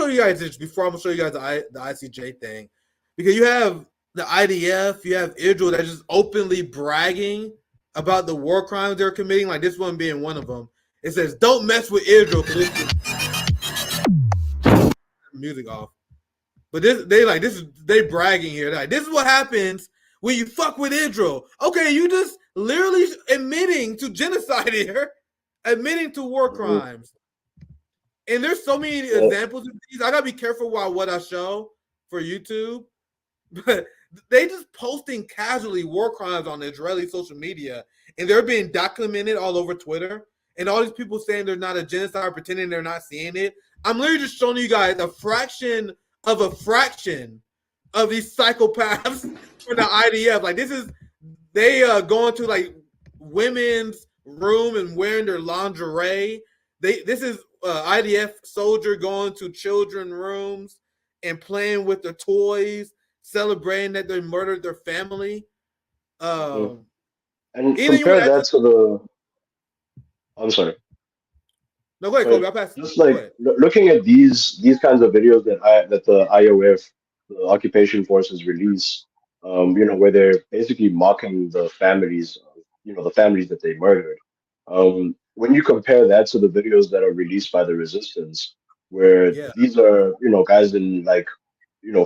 show you guys this before I'm gonna show you guys the ICJ thing, because you have the IDF, you have Israel that's just openly bragging about the war crimes they're committing, like this one being one of them. It says, "Don't mess with Israel." Music off, but they bragging here. Like, this is what happens when you fuck with Israel. Okay, you just literally admitting to genocide here, admitting to war crimes. And there's so many examples of these. I gotta be careful what I show for YouTube, but they just posting casually war crimes on Israeli social media, and they're being documented all over Twitter. And all these people saying they're not a genocide, pretending they're not seeing it. I'm literally just showing you guys a fraction of these psychopaths for the IDF. Like, this is they going to like women's room and wearing their lingerie. This is IDF soldier going to children rooms and playing with their toys, celebrating that they murdered their family. And compare that to the. I'm sorry. No, go ahead, Kobi. I'll pass. Just like looking at these kinds of videos that the IOF, the occupation forces release, where they're basically mocking the families, the families that they murdered. When you compare that to the videos that are released by the resistance, where these are, guys in like,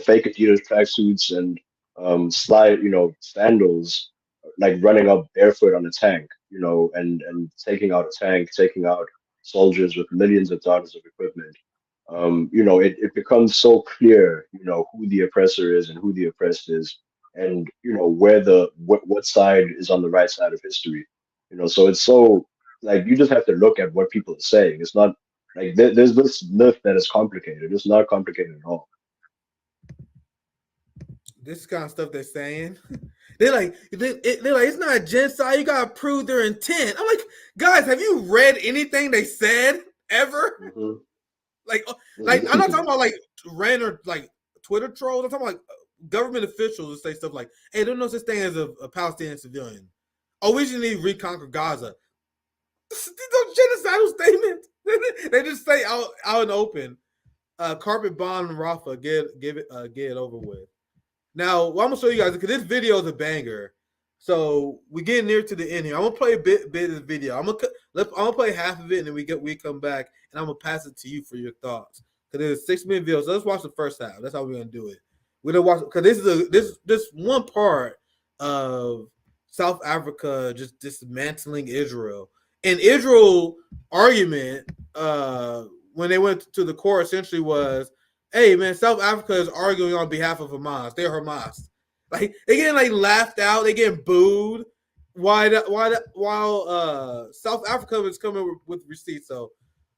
fake Adidas tracksuits and slide, sandals, like running up barefoot on a tank, and taking out a tank, taking out soldiers with millions of dollars of equipment. It becomes so clear, who the oppressor is and who the oppressed is, and where what side is on the right side of history. So it's so like you just have to look at what people are saying. It's not like there's this myth that is complicated. It's not complicated at all. This kind of stuff they're saying. They're like, it's not a genocide. You gotta prove their intent. I'm like, guys, have you read anything they said ever? Mm-hmm. Like I'm not talking about like random like Twitter trolls. I'm talking about like government officials who say stuff like, "Hey, there's no such thing as a Palestinian civilian. Oh, we just need to reconquer Gaza." These are genocidal statements. They just say out and open. Carpet bomb Rafah. Get it over with. Now, I'm gonna show you guys because this video is a banger. So we get near to the end here. I'm gonna play a bit of the video. I'm gonna play half of it, and then we come back, and I'm gonna pass it to you for your thoughts. Because it's a 6-minute video. So let's watch the first half. That's how we're gonna do it. We're gonna watch because this one part of South Africa just dismantling Israel. And Israel argument when they went to the court essentially was, hey man, South Africa is arguing on behalf of Hamas. They're Hamas. Like they getting like laughed out, they getting booed. While South Africa is coming with receipts. So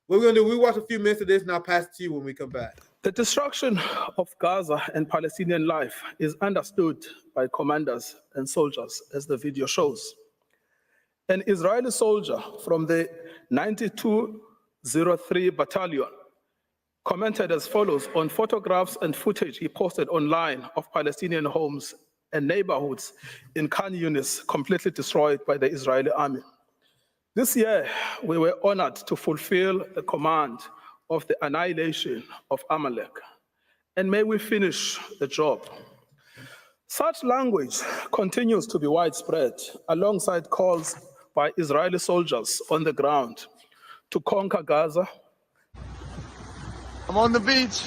what we're gonna do, we watch a few minutes of this and I'll pass it to you when we come back. The destruction of Gaza and Palestinian life is understood by commanders and soldiers, as the video shows. An Israeli soldier from the 9203 Battalion commented as follows on photographs and footage he posted online of Palestinian homes and neighborhoods in Khan Yunis completely destroyed by the Israeli army. This year, we were honored to fulfill the command of the annihilation of Amalek, and may we finish the job. Such language continues to be widespread alongside calls by Israeli soldiers on the ground to conquer Gaza. I'm on the beach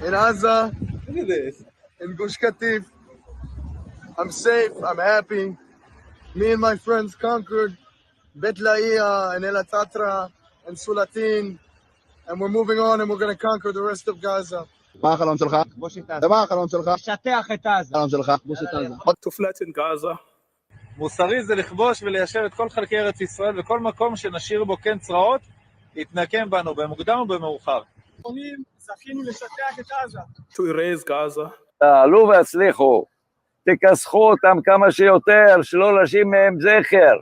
in Gaza. Look at this. In Gush Katif. I'm safe, I'm happy. Me and my friends conquered Bet Laia and El Tatra and Sulatin, and we're moving on and we're going to conquer the rest of Gaza. To flatten Gaza. מוסרי זה לכבוש וליישב את כל חלקי ארץ ישראל, וכל מקום שנשאיר בו כן צרעות, יתנקם בנו במוקדם ובמאוחר. זכינו לשטח את עזה. To erase Gaza. תעלו והצליחו, תכסחו אותם כמה שיותר, שלא להשאיר מהם זכר,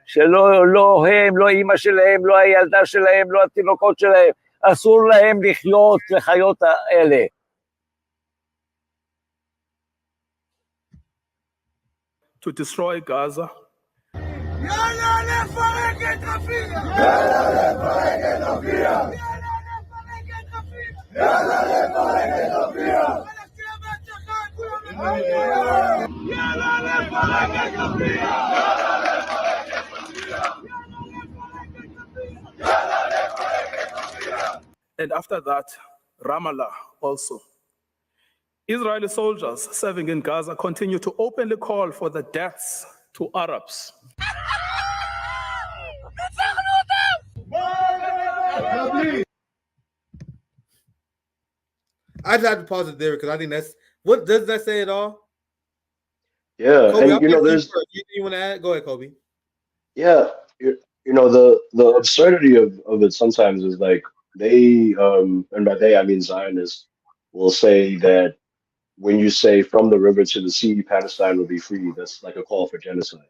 שלא הם, לא אמא שלהם, לא הילדה שלהם, לא התינוקות שלהם, אסור להם לחיות לחיות האלה. To destroy Gaza. יאללה לפרק את רפיח! יאללה לפרק את רפיח! יאללה לפרק את רפיח! And after that, Ramallah also. Israeli soldiers serving in Gaza continue to openly call for the deaths to Arabs. I just have to pause it there because I think that's what does that say at all? Yeah, Kobe, and there's you want to add? Go ahead, Kobe. yeah, the absurdity of it sometimes is like they and by they I mean Zionists will say that when you say from the river to the sea, Palestine will be free, that's like a call for genocide,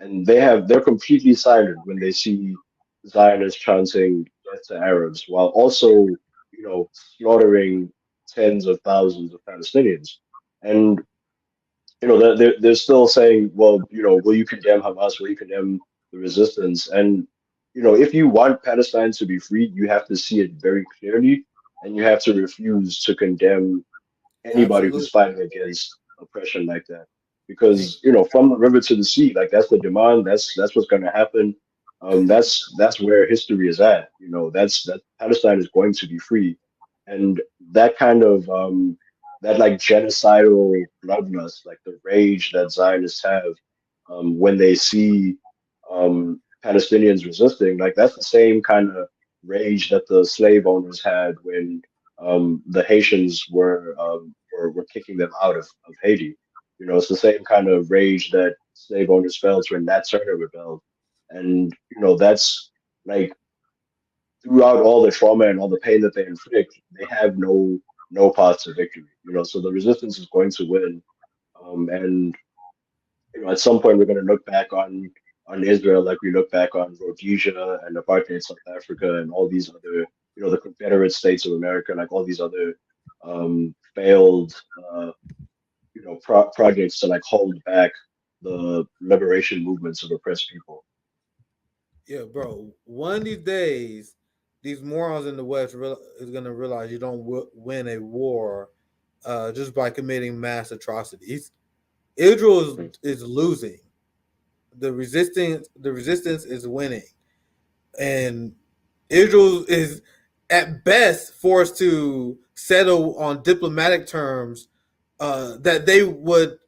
and they're completely silent when they see Zionists chanting death to Arabs while also, slaughtering tens of thousands of Palestinians. And they're still saying, well, will you condemn Hamas? Will you condemn the resistance? And, if you want Palestine to be free, you have to see it very clearly, and you have to refuse to condemn anybody Absolutely. who's fighting against oppression like that. Because, from the river to the sea, like that's the demand. That's what's going to happen. That's where history is at. That Palestine is going to be free, and that kind of that like genocidal bloodlust, like the rage that Zionists have when they see Palestinians resisting, like that's the same kind of rage that the slave owners had when the Haitians were kicking them out of Haiti. It's the same kind of rage that slave owners felt when Nat Turner rebelled, and that's like throughout all the trauma and all the pain that they inflict, they have no path to victory. So the resistance is going to win, and at some point we're going to look back on Israel like we look back on Rhodesia and apartheid South Africa and all these other, the Confederate States of America, like all these other failed, projects to like hold back the liberation movements of oppressed people. Yeah, bro. One of these days, these morons in the West is going to realize you don't win a war just by committing mass atrocities. Israel is losing. The resistance is winning, and Israel is at best forced to settle on diplomatic terms that they would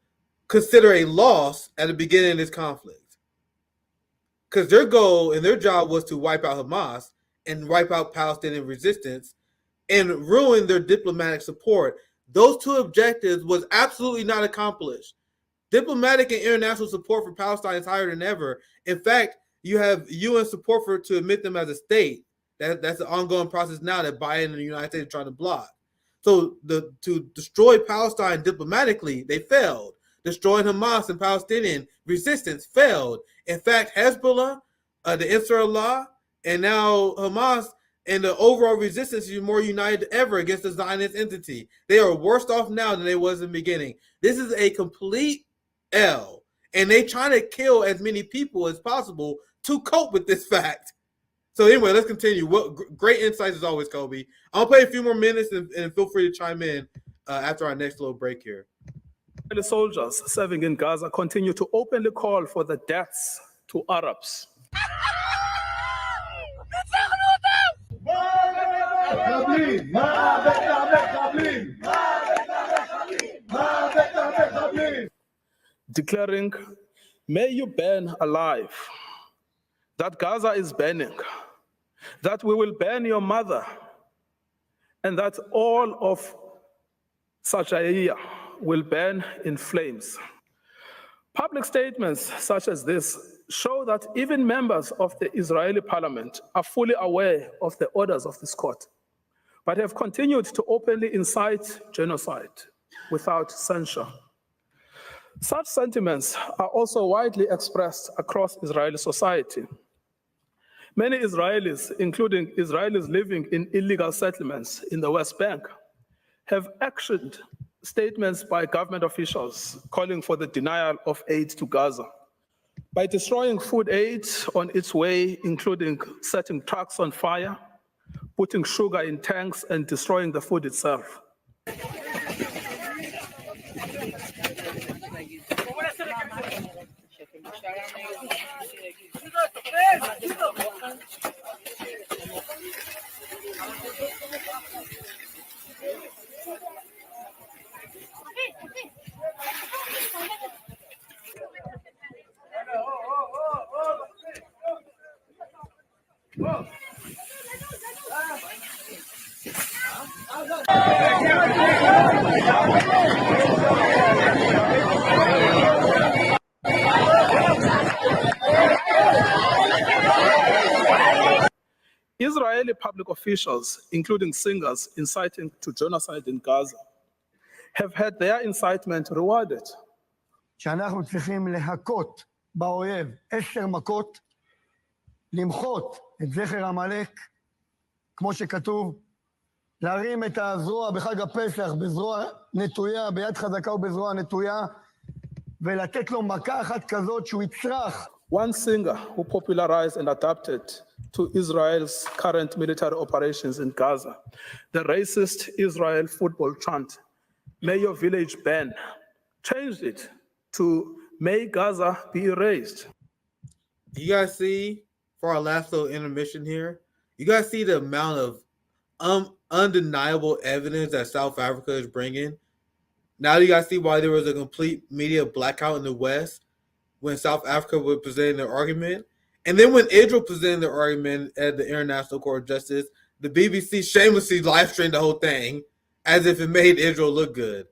consider a loss at the beginning of this conflict. Because their goal and their job was to wipe out Hamas and wipe out Palestinian resistance and ruin their diplomatic support. Those two objectives was absolutely not accomplished. Diplomatic and international support for Palestine is higher than ever. In fact, you have UN support to admit them as a state. That's an ongoing process now that Biden and the United States are trying to block. So to destroy Palestine diplomatically, they failed. Destroying Hamas and Palestinian resistance failed. In fact, Hezbollah, the Ansarullah, and now Hamas and the overall resistance is more united than ever against the Zionist entity. They are worse off now than they was in the beginning. This is a complete L, and they trying to kill as many people as possible to cope with this fact. So anyway, let's continue. Great insights as always, Kobe. I'll play a few more minutes and feel free to chime in after our next little break here. The soldiers serving in Gaza continue to openly call for the deaths to Arabs. Declaring, may you burn alive, that Gaza is burning, that we will burn your mother, and that all of Sajaiya will burn in flames. Public statements such as this show that even members of the Israeli parliament are fully aware of the orders of this court, but have continued to openly incite genocide without censure. Such sentiments are also widely expressed across Israeli society. Many Israelis, including Israelis living in illegal settlements in the West Bank, have actioned statements by government officials calling for the denial of aid to Gaza. By destroying food aid on its way, including setting trucks on fire, putting sugar in tanks and destroying the food itself. Israeli public officials, including singers inciting to genocide in Gaza, have had their incitement rewarded. שאנחנו צריכים להכות באויב 10 מכות, למחות את זכר עמלק, כמו שכתוב, להרים את הזרוע בחג הפסח בזרוע נטויה, ביד חזקה ובזרוע נטויה, ולתת לו מכה אחת כזאת שהוא יצרח. One singer who popularized and adapted to Israel's current military operations in Gaza, the racist Israel football chant, "May your village burn," changed it to "May Gaza be erased." You guys see, for our last little intermission here, you guys see the amount of undeniable evidence that South Africa is bringing. Now you guys see why there was a complete media blackout in the West when South Africa was presenting their argument. And then when Israel presented their argument at the International Court of Justice, the BBC shamelessly live streamed the whole thing as if it made Israel look good.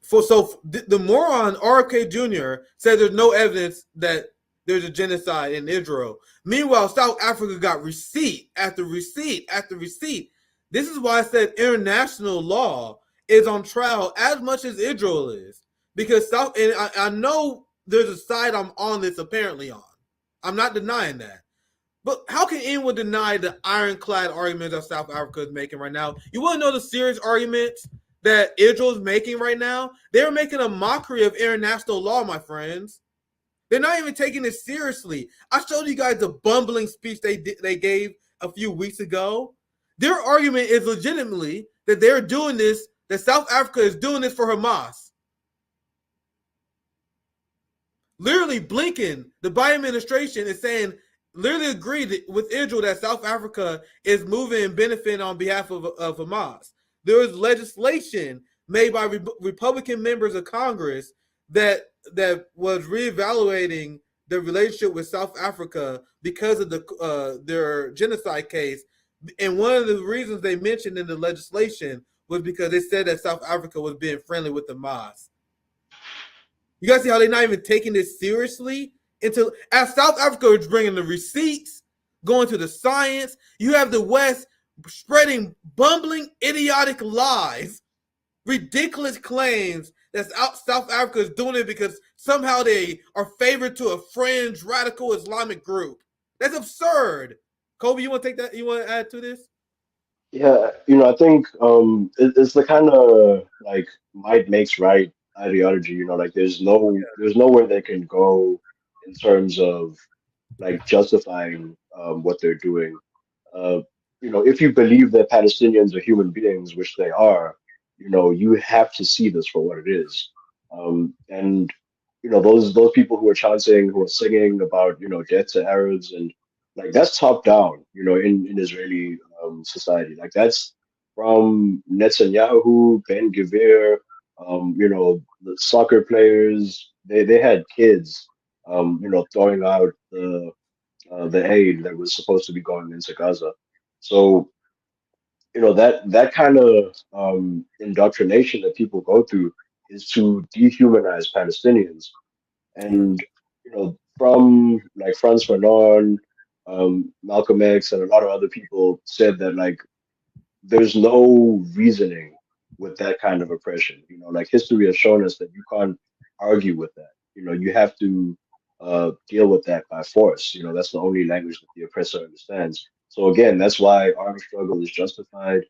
The moron RFK Jr. said there's no evidence that there's a genocide in Israel. Meanwhile, South Africa got receipt after receipt after receipt. This is why I said international law is on trial as much as Israel is. Because I know there's a side I'm on this apparently on. I'm not denying that. But how can anyone deny the ironclad arguments that South Africa is making right now? You want to know the serious arguments that Israel is making right now? They're making a mockery of international law, my friends. They're not even taking it seriously. I showed you guys the bumbling speech they gave a few weeks ago. Their argument is legitimately that they're doing this, that South Africa is doing this for Hamas. Literally, Blinken, the Biden administration, is saying, literally agreed with Israel that South Africa is moving and benefiting on behalf of Hamas. There was legislation made by Republican members of Congress that was reevaluating the relationship with South Africa because of their genocide case. And one of the reasons they mentioned in the legislation was because they said that South Africa was being friendly with Hamas. You guys see how they're not even taking this seriously? As South Africa is bringing the receipts, going to the science, you have the West spreading bumbling, idiotic lies, ridiculous claims that South Africa is doing it because somehow they are favored to a fringe radical Islamic group. That's absurd. Kobi, you want to take that? You want to add to this? Yeah, I think it's the kind of like might makes right ideology. Like there's nowhere they can go in terms of like justifying what they're doing. If you believe that Palestinians are human beings, which they are, you have to see this for what it is. And those people who are chanting, who are singing about death to Arabs, and like that's top down, in Israeli society. Like that's from Netanyahu, Ben Gvir, the soccer players. They had kids, throwing out the aid that was supposed to be going into Gaza. So that kind of indoctrination that people go through is to dehumanize Palestinians. And from like Frantz Fanon, Malcolm X, and a lot of other people said that like there's no reasoning with that kind of oppression. Like history has shown us that you can't argue with that. You have to deal with that by force. That's the only language that the oppressor understands. So again, that's why armed struggle is justified,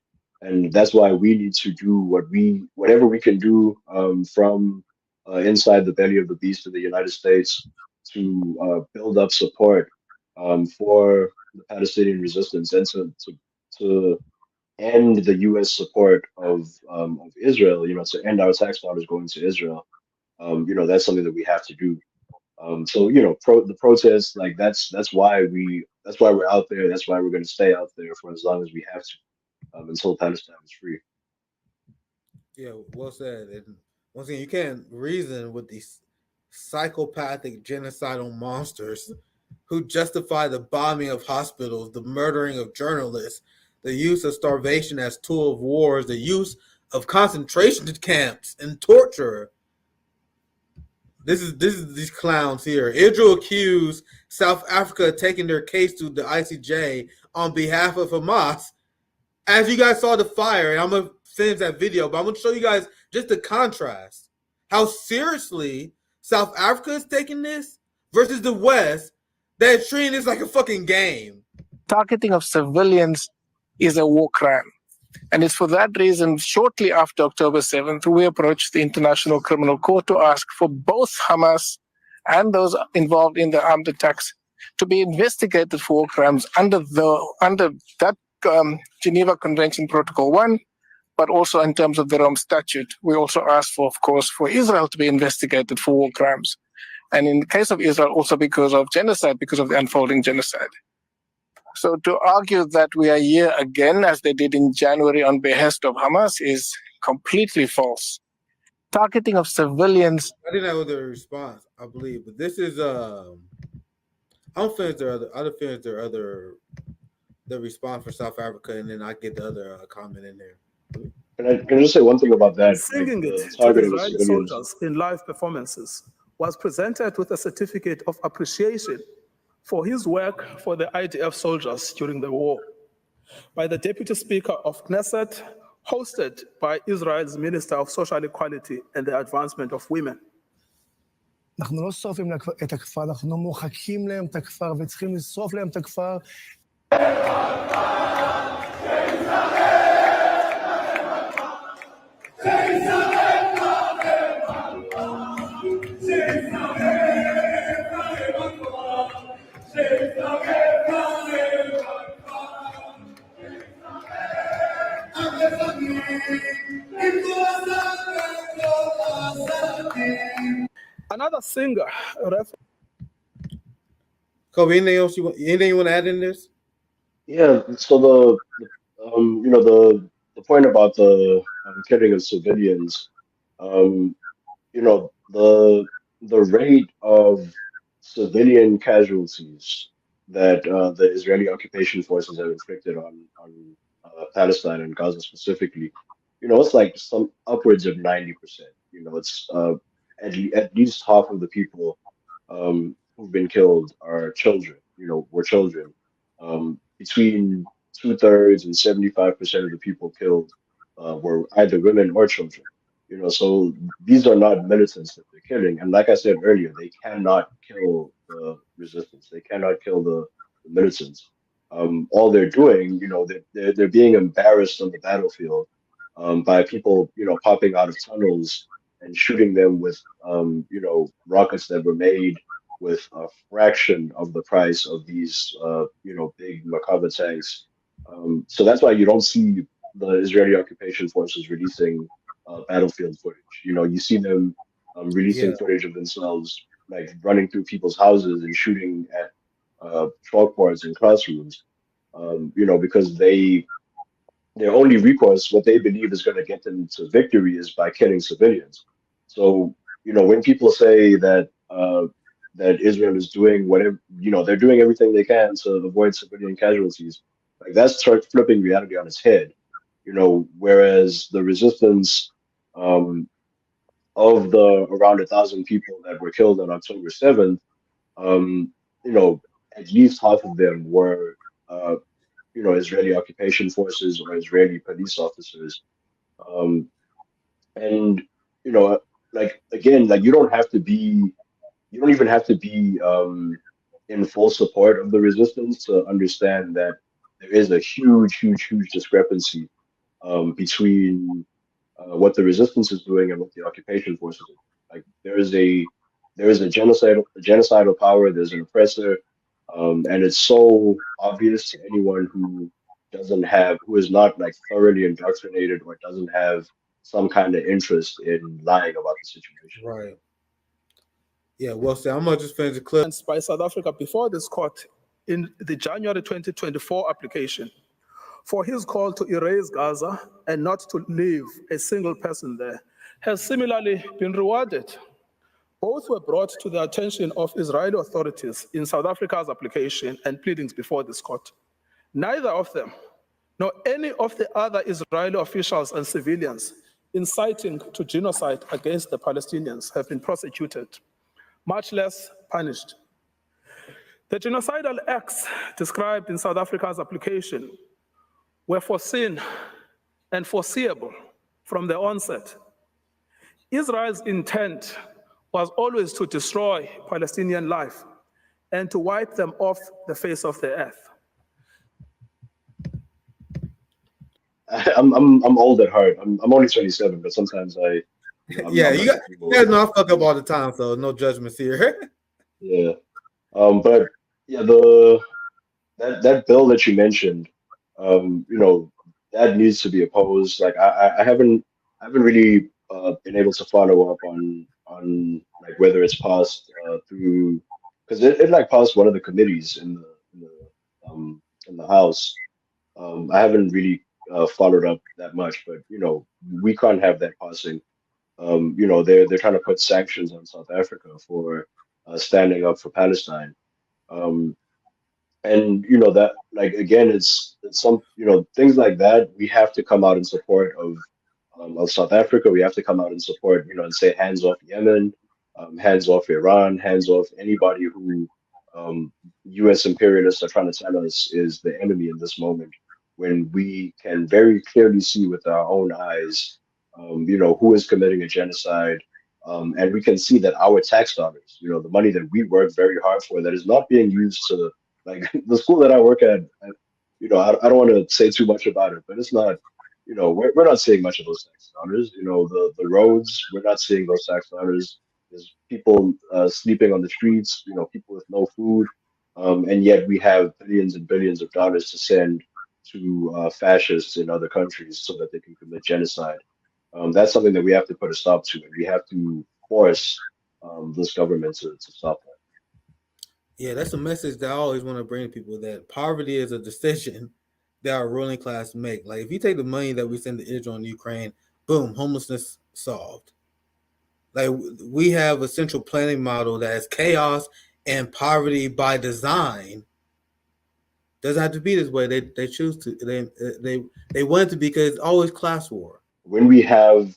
and that's why we need to do whatever we can do from inside the belly of the beast in the United States to build up support for the Palestinian resistance and to to end the U.S. support of Israel, to end our tax dollars going to Israel, that's something that we have to do. So the protests, like that's why we're out there. That's why we're going to stay out there for as long as we have to, until Palestine is free. Yeah, well said. And once again, you can't reason with these psychopathic genocidal monsters who justify the bombing of hospitals, the murdering of journalists, the use of starvation as tool of wars, the use of concentration camps and torture. This is these clowns here. Israel accused South Africa of taking their case to the ICJ on behalf of Hamas. As you guys saw the fire, and I'm gonna finish that video, but I'm gonna show you guys just the contrast. How seriously South Africa is taking this versus the West that's treating this like a fucking game. Targeting of civilians is a war crime. And it's for that reason, shortly after October 7th, we approached the International Criminal Court to ask for both Hamas and those involved in the armed attacks to be investigated for war crimes under that Geneva Convention Protocol 1, but also in terms of the Rome Statute. We also asked for, of course, for Israel to be investigated for war crimes. And in the case of Israel, also because of genocide, because of the unfolding genocide. So to argue that we are here again, as they did in January on behest of Hamas, is completely false. Targeting of civilians. I didn't have their response, I believe, but this is I don't finish their response for South Africa, and then I get the other comment in there. Can I just say one thing about that? Singing like, it to the Israeli soldiers in live performances was presented with a certificate of appreciation for his work for the IDF soldiers during the war by the Deputy Speaker of Knesset, hosted by Israel's Minister of Social Equality and the Advancement of Women. אנחנו לא שורפים את הכפר, אנחנו מוחקים להם את הכפר וצריכים לשרוף להם את הכפר. Another singer, Kobi, anything you want to add in this? Yeah. So the point about the killing of civilians, the rate of civilian casualties that the Israeli occupation forces have inflicted on Palestine and Gaza specifically, it's like some upwards of 90%. It's at least half of the people who've been killed are children. Were children. Between 2/3 and 75% of the people killed were either women or children. So these are not militants that they're killing. And like I said earlier, they cannot kill the resistance. They cannot kill the militants. All they're doing, they're being embarrassed on the battlefield by people, popping out of tunnels and shooting them with, rockets that were made with a fraction of the price of these, big Merkava tanks. So that's why you don't see the Israeli occupation forces releasing battlefield footage. You see them releasing footage of themselves, like running through people's houses and shooting at chalkboards in classrooms, because their only recourse, what they believe is going to get them to victory, is by killing civilians. So, when people say that that Israel is doing whatever, they're doing everything they can to avoid civilian casualties, like that's flipping reality on its head. Whereas the resistance of the around 1,000 people that were killed on October 7th, at least half of them were, Israeli occupation forces or Israeli police officers. And, like, again, like you don't even have to be in full support of the resistance to understand that there is a huge discrepancy between what the resistance is doing and what the occupation forces are doing. Like there is a genocidal power, there's an oppressor, and it's so obvious to anyone who who is not like thoroughly indoctrinated or doesn't have some kind of interest in lying about the situation. Right. Yeah, well said. I'm gonna just finish the clip. By South Africa before this court in the January 2024 application for his call to erase Gaza and not to leave a single person there has similarly been rewarded. Both were brought to the attention of Israeli authorities in South Africa's application and pleadings before this court. Neither of them, nor any of the other Israeli officials and civilians inciting to genocide against the Palestinians have been prosecuted, much less punished. The genocidal acts described in South Africa's application were foreseen and foreseeable from the onset. Israel's intent was always to destroy Palestinian life and to wipe them off the face of the earth. I'm old at heart. I'm only 27, but sometimes yeah, you guys know I fuck up all the time, so no judgments here. Yeah, but yeah, that bill that you mentioned, that needs to be opposed. Like I haven't really been able to follow up on like whether it's passed through, because it like passed one of the committees in the House. I haven't really followed up that much, but we can't have that passing. They're trying to put sanctions on South Africa for standing up for Palestine. And that, like, again, it's some things like that. We have to come out in support of South Africa. We have to come out in support, and say hands off Yemen, hands off Iran, hands off anybody who U.S. imperialists are trying to tell us is the enemy in this moment, when we can very clearly see with our own eyes, who is committing a genocide. And we can see that our tax dollars, the money that we work very hard for, that is not being used to, like, the school that I work at, I don't want to say too much about it, but it's not, we're not seeing much of those tax dollars. The roads, we're not seeing those tax dollars. There's people sleeping on the streets, people with no food. And yet we have billions and billions of dollars to send to fascists in other countries so that they can commit genocide. That's something that we have to put a stop to, and we have to force this government to stop that. Yeah, that's a message that I always want to bring to people, that poverty is a decision that our ruling class make. Like, if you take the money that we send to Israel and Ukraine, boom, homelessness solved. Like, we have a central planning model that is chaos and poverty by design. Doesn't have to be this way. They choose to. They want it to be, because it's always class war. When we have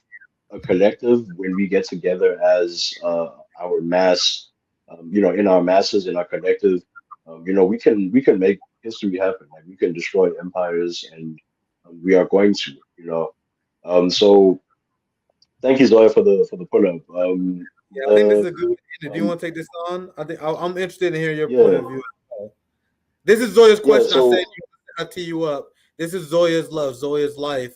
a collective, when we get together as our mass, in our masses, in our collective, we can make history happen. Like, we can destroy empires, and we are going to. So thank you, Zoya, for the pull up. Yeah, I think this is a good. Do you want to take this on? I think I'm interested in hearing your point of view. This is Zoya's question. I said I tee you up. This is Zoya's love, Zoya's life.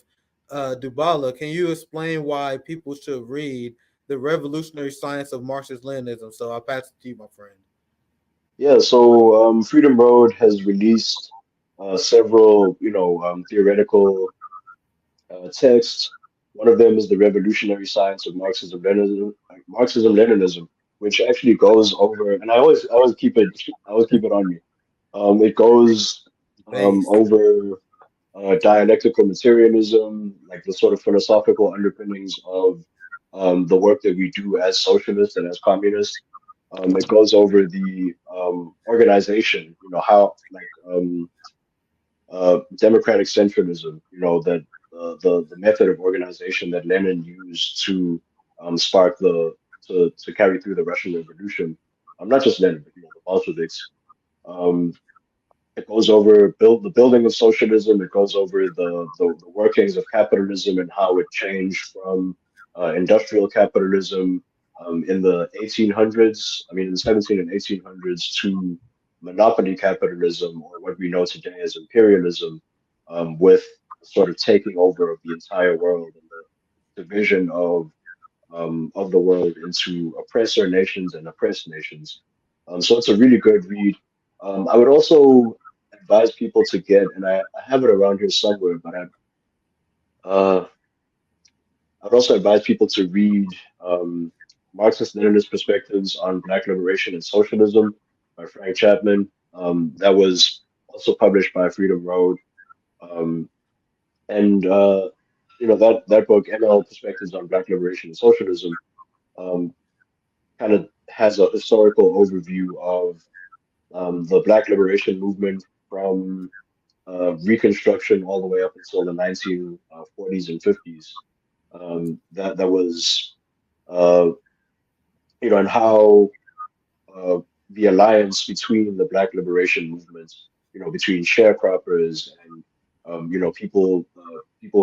Dubala, can you explain why people should read The Revolutionary Science of Marxist-Leninism? So I'll pass it to you, my friend. Yeah, so Freedom Road has released several, theoretical texts. One of them is The Revolutionary Science of Marxism-Leninism, which actually goes over, and I always keep it on me. It goes over dialectical materialism, like the sort of philosophical underpinnings of the work that we do as socialists and as communists. It goes over the organization, how, like, democratic centralism, that the method of organization that Lenin used to spark to carry through the Russian Revolution. Not just Lenin, but the Bolsheviks. It goes over the building of socialism. It goes over the workings of capitalism and how it changed from industrial capitalism in the 1800s, in the 17 and 1800s, to monopoly capitalism, or what we know today as imperialism, with sort of taking over of the entire world and the division of the world into oppressor nations and oppressed nations. So it's a really good read. I would also advise people to get, and I have it around here somewhere, but I'd also advise people to read Marxist-Leninist Perspectives on Black Liberation and Socialism by Frank Chapman. That was also published by Freedom Road. And that book, ML Perspectives on Black Liberation and Socialism, kind of has a historical overview of the Black liberation movement from Reconstruction all the way up until the 1940s and 50s. That was, and how the alliance between the Black liberation movement, between sharecroppers and people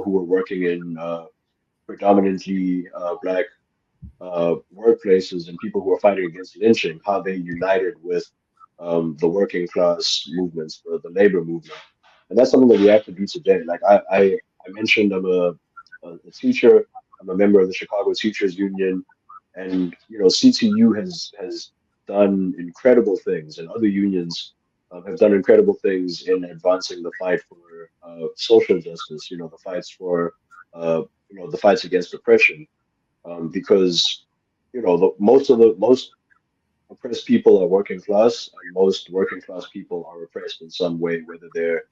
who were working in predominantly Black workplaces and people who were fighting against lynching, how they united with the working class movements, the labor movement. And that's something that we have to do today. Like I mentioned, I'm a teacher. I'm a member of the Chicago Teachers Union, and CTU has done incredible things, and other unions have done incredible things in advancing the fight for social justice. The fights for the fights against oppression, because most oppressed people are working class, and most working class people are oppressed in some way, whether they're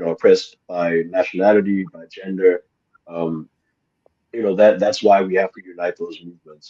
oppressed by nationality, by gender. That's why we have to unite those movements.